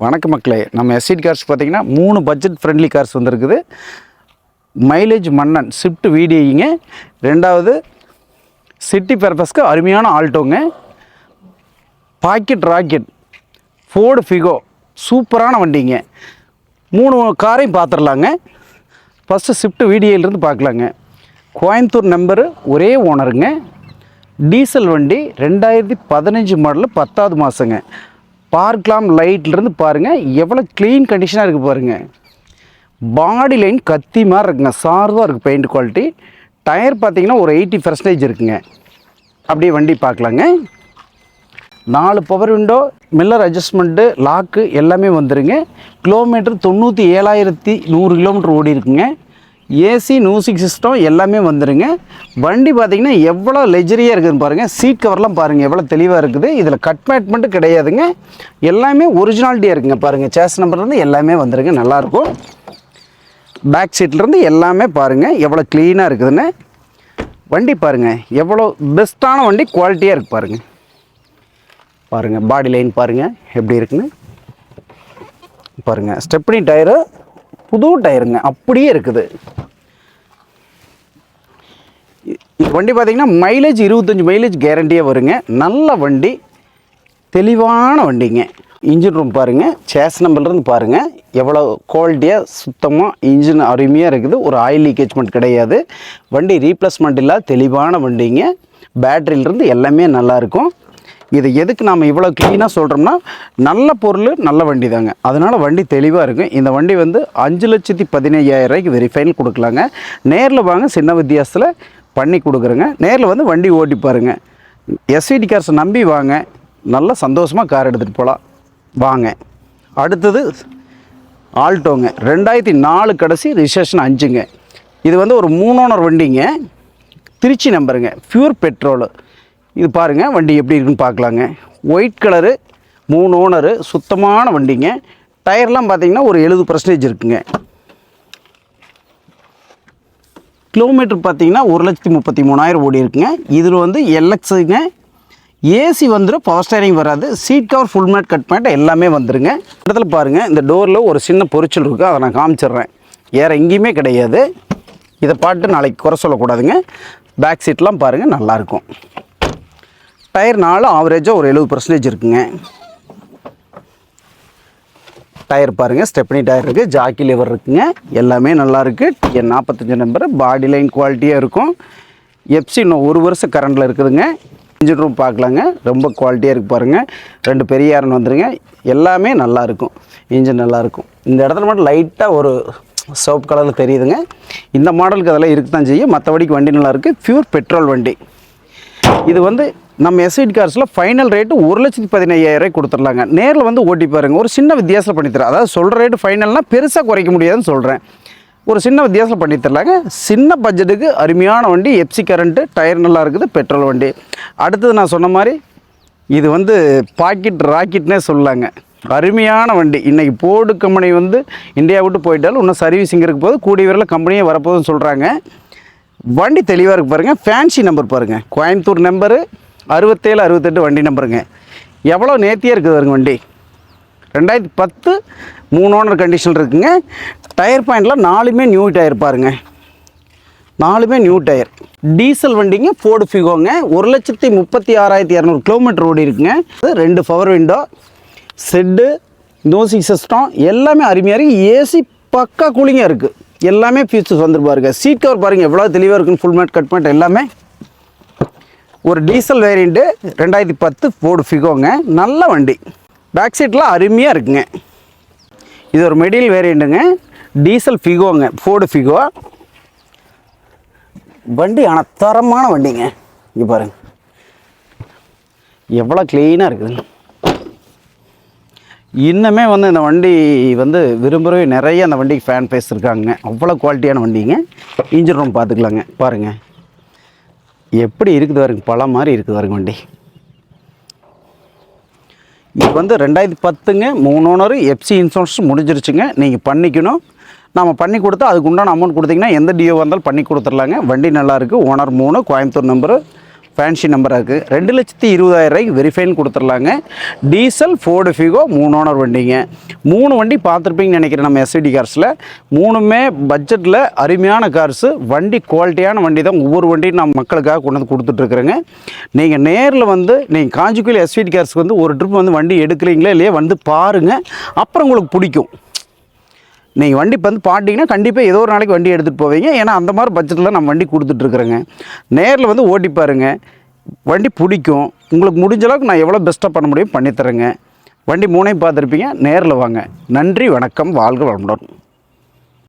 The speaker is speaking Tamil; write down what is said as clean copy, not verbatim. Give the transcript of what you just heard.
வணக்கம் மக்களே, நம்ம எஸ்இடி கார்ஸ் பார்த்தீங்கன்னா 3 பட்ஜெட் ஃப்ரெண்ட்லி கார்ஸ் வந்துருக்குது. மைலேஜ் மன்னன் ஸ்விஃப்ட் விடிஐங்க, ரெண்டாவது சிட்டி பர்பஸ்க்கு அருமையான ஆல்டோங்க, பாக்கெட் ராக்கெட், ஃபோர்டு ஃபிகோ சூப்பரான வண்டிங்க. 3 காரையும் பார்த்துடலாங்க. ஃபஸ்ட்டு ஸ்விஃப்ட் விடிஐலேருந்து பார்க்கலாங்க. கோயம்புத்தூர் நம்பரு, ஒரே ஓனருங்க, டீசல் வண்டி, 2015 மாடலு, 10வது மாதங்க. பார்க்கலாம் லைட்லேருந்து பாருங்கள் எவ்வளோ க்ளீன் கண்டிஷனாக இருக்குது பாருங்கள். பாடி லைன் கத்தி மாதிரி இருக்குங்க, சார்வாக இருக்குது பெயிண்ட் குவாலிட்டி. டயர் பார்த்தீங்கன்னா ஒரு 80% இருக்குங்க. அப்படியே வண்டி பார்க்கலாங்க. 4 power window, mirror adjustment, lock எல்லாமே வந்துடுங்க. கிலோமீட்டர் 97,100 கிலோமீட்டர் ஓடி இருக்குங்க. ஏசி மியூசிக் சிஸ்டம் எல்லாமே வந்துடுங்க. வண்டி பார்த்திங்கன்னா எவ்வளோ லெஜரியாக இருக்குதுன்னு பாருங்கள். சீட் கவர்லாம் பாருங்கள் எவ்வளோ தெளிவாக இருக்குது. இதில் கட் மேட்மெண்ட்டு கிடையாதுங்க, எல்லாமே ஒரிஜினாலிட்டியாக இருக்குங்க. பாருங்கள் சேஸ் நம்பர்லேருந்து எல்லாமே வந்துடுங்க, நல்லாயிருக்கும். பேக் சீட்லேருந்து எல்லாமே பாருங்கள் எவ்வளோ க்ளீனாக இருக்குதுன்னு. வண்டி பாருங்கள் எவ்வளோ பெஸ்ட்டான வண்டி, குவாலிட்டியாக இருக்குது பாருங்கள். பாருங்கள் பாடி லைன் பாருங்கள் எப்படி இருக்குன்னு பாருங்கள். ஸ்டெப்னி டயரு புது டயருங்க, அப்படியே இருக்குது. வண்டி பார்த்திங்கன்னா மைலேஜ் 25 மைலேஜ் கேரண்டியாக வருங்க. நல்ல வண்டி, தெளிவான வண்டிங்க. இன்ஜின் ரூம் பாருங்கள், சேஸ் நம்பர்லேருந்து பாருங்கள் எவ்வளோ குவாலிட்டியாக சுத்தமாக இன்ஜின் அருமையாக இருக்குது. ஒரு ஆயில் லீக்கேஜ்மெண்ட் கிடையாது. வண்டி ரீப்ளேஸ்மெண்ட் இல்லாத தெளிவான வண்டிங்க. பேட்டரியிலேருந்து எல்லாமே நல்லாயிருக்கும். இது எதுக்கு நாம் இவ்வளோ க்ளீனாக சொல்கிறோம்னா, நல்ல பொருள் நல்ல வண்டி தாங்க, அதனால் வண்டி தெளிவாக இருக்கும். இந்த வண்டி வந்து 5,15,000 வெரிஃபைன் கொடுக்கலாங்க. நேரில் வாங்க, சின்ன வித்தியாசத்தில் பண்ணி கொடுக்குறேங்க. நேரில் வந்து வண்டி ஓட்டி பாருங்கள். எஸ்இடி கார்ஸை நம்பி வாங்க, நல்லா சந்தோஷமாக கார் எடுத்துகிட்டு போகலாம் வாங்க. அடுத்தது ஆல்டோங்க, 2004 கடைசி, ரிஜிஸ்ட்ரேஷன் 5ங்க. இது வந்து ஒரு 3 ஓனர் வண்டிங்க, திருச்சி நம்பருங்க, பியூர் பெட்ரோலு. இது பாருங்கள் வண்டி எப்படி இருக்குன்னு பார்க்கலாங்க. ஒயிட் கலரு, 3 ஓனரு, சுத்தமான வண்டிங்க. டயர்லாம் பார்த்தீங்கன்னா ஒரு 70% இருக்குங்க. கிலோமீட்டர் பார்த்தீங்கன்னா 1,33,000 ஓடி இருக்குங்க. இதில் வந்து எல்எக்ஸுங்க. ஏசி வந்துடும், பவர் ஸ்டேரிங் வராது. Seat cover full mat cut mat எல்லாமே வந்துடுங்க. இடத்துல பாருங்கள் இந்த டோரில் ஒரு சின்ன பொரிச்சல் இருக்குது, அதை நான் காமிச்சிட்றேன். வேறு எங்கேயுமே கிடையாது. இதை பாட்டு நாளைக்கு குறை சொல்லக்கூடாதுங்க. பேக் சீட்லாம் பாருங்கள் நல்லாயிருக்கும். டயர் 4 ஆவரேஜாக ஒரு 70% இருக்குங்க. டயர் பாருங்கள், ஸ்டெப்னி டயர் இருக்குது, ஜாக்கி லிவர் இருக்குங்க, எல்லாமே நல்லாயிருக்கு. T45 நம்பரு, பாடி லைன் குவாலிட்டியாக இருக்கும். எஃப்சி இன்னும் 1 வருஷம் கரண்டில் இருக்குதுங்க. இன்ஜின் ரூம் பார்க்கலாங்க, ரொம்ப குவாலிட்டியாக இருக்குது பாருங்கள். 2 பெரிய ஆரன் வந்துடுங்க, எல்லாமே நல்லாயிருக்கும். இன்ஜின் நல்லாயிருக்கும். இந்த இடத்துல மட்டும் லைட்டாக ஒரு சோப் கலரில் தெரியுதுங்க. இந்த மாடலுக்கு அதெல்லாம் இருக்குது தான் செய்யும், மற்றபடிக்கு வண்டி நல்லாயிருக்கு. பியூர் பெட்ரோல் வண்டி. இது வந்து நம்ம எஸ்இடி கார்ஸில் ஃபைனல் ரேட்டு 1,15,000 கொடுத்துடலாங்க. நேரில் வந்து ஓட்டி பாருங்கள், ஒரு சின்ன வித்தியாசம் பண்ணித்தரேன். அதாவது சொல்கிற ரேட்டு ஃபைனல்னால் பெருசாக குறைக்க முடியாதுன்னு சொல்கிறேன். ஒரு சின்ன வித்தியாசம் பண்ணித்தரலாங்க. சின்ன பட்ஜெட்டுக்கு அருமையான வண்டி, எஃப்சி கரண்ட்டு, டயர் நல்லா இருக்குது, பெட்ரோல் வண்டி. அடுத்தது நான் சொன்ன மாதிரி இது வந்து பாக்கெட் ராக்கெட்னே சொல்லலாங்க. அருமையான வண்டி. இன்றைக்கி போர்டு கம்பெனி வந்து இந்தியா விட்டு போயிட்டாலும் இன்னும் சர்வீஸிங் இருக்க போது, கூடிய விரைவில் கம்பெனியே வரப்போகுதுன்னு சொல்கிறாங்க. வண்டி தெளிவாக இருக்குது பாருங்கள். ஃபேன்சி நம்பர் பாருங்கள், கோயம்புத்தூர் நம்பரு, 67 68 வண்டி நம்பருங்க. எவ்வளோ நேர்த்தியாக இருக்குது பாருங்க வண்டி. 2010 3 ஓனர் கண்டிஷன் இருக்குங்க. டயர் பாயிண்ட்லாம் 4மே நியூ டயர் பாருங்கள், 4மே நியூ டயர். டீசல் வண்டிங்க, ஃபோர்டு ஃபிகோங்க, 1,36,200 கிலோமீட்டர் ஓடி இருக்குங்க. 2 power window, set, music system எல்லாமே அருமையாக இருக்குது. ஏசி பக்கா கூலிங்காக இருக்குது. எல்லாமே ஃபீச்சர்ஸ் வந்துருப்பாருங்க. சீட் கவர் பாருங்கள் எவ்வளோ தெளிவாக இருக்குன்னு, ஃபுல் மேட் கட் மேட் எல்லாமே. ஒரு டீசல் வேரியண்ட்டு, 2010 ஃபோர்டு ஃபிகோங்க, நல்ல வண்டி. பேக் சீட்லாம் அருமையாக இருக்குங்க. இது ஒரு மெடியல் வேரியண்ட்டுங்க, டீசல் ஃபிகோங்க, ஃபோர்டு ஃபிகோ வண்டி. ஆனால் தரமான வண்டிங்க. இங்கே பாருங்கள் எவ்வளோ க்ளீனாக இருக்குதுங்க. இன்னுமே வந்து இந்த வண்டி வந்து விரும்புகிறவே நிறைய அந்த வண்டிக்கு ஃபேன் பேஸ் இருக்காங்க. அவ்வளோ குவாலிட்டியான வண்டிங்க. இன்ஜின் ரூம் பார்த்துக்கலாங்க. பாருங்கள் எப்படி இருக்குது பாருங்க, பழம் மாதிரி இருக்குது பாருங்க வண்டி. இது வந்து 2010ங்க, 3 ஓனர், எஃப்சி இன்சூரன்ஸ் முடிஞ்சிருச்சுங்க. நீங்கள் பண்ணிக்கணும், நம்ம பண்ணி கொடுத்தா அதுக்கு உண்டான அமௌண்ட் கொடுத்தீங்கன்னா எந்த டிஓ வந்தாலும் பண்ணி கொடுத்துடலாங்க. வண்டி நல்லாயிருக்கு. ஓனர் 3, கோயம்புத்தூர் நம்பரு, ஃபேன்சி நம்பராக இருக்குது. 2,20,000 வெரிஃபைன் கொடுத்துடலாங்க. டீசல் ஃபோர்டு ஃபிகோ 3 ஓனர் வண்டிங்க. 3 வண்டி பார்த்துருப்பீங்கன்னு நினைக்கிறேன் நம்ம எஸ்விடி கார்ஸில். 3மே பட்ஜெட்டில் அருமையான கார்ஸு. வண்டி குவாலிட்டியான வண்டி தான். ஒவ்வொரு வண்டியும் நான் மக்களுக்காக கொண்டு வந்து கொடுத்துட்ருக்குறேங்க. நீங்கள் நேரில் வந்து நீங்கள் காஞ்சிக்குடி எஸ்விடி கார்ஸ்க்கு வந்து ஒரு ட்ரிப் வந்து வண்டி எடுக்கிறீங்களா இல்லையா வந்து பாருங்கள். அப்புறம் உங்களுக்கு பிடிக்கும். நீங்கள் வண்டி வந்து பாட்டிங்கன்னா கண்டிப்பாக ஏதோ ஒரு நாளைக்கு வண்டி எடுத்துகிட்டு போவீங்க. ஏன்னா அந்த மாதிரி பட்ஜெட்டில் நம்ம வண்டி கொடுத்துட்ருக்குறேங்க. நேரில் வந்து ஓட்டி பாருங்கள். வண்டி பிடிக்கும். உங்களுக்கு முடிஞ்ச அளவுக்கு நான் எவ்வளோ பெஸ்ட்டாக பண்ண முடியும் பண்ணித்தரேங்க. வண்டி 3ஐயும் பார்த்துருப்பீங்க. நேரில் வாங்க. நன்றி, வணக்கம், வாழ்க வளமுடன்.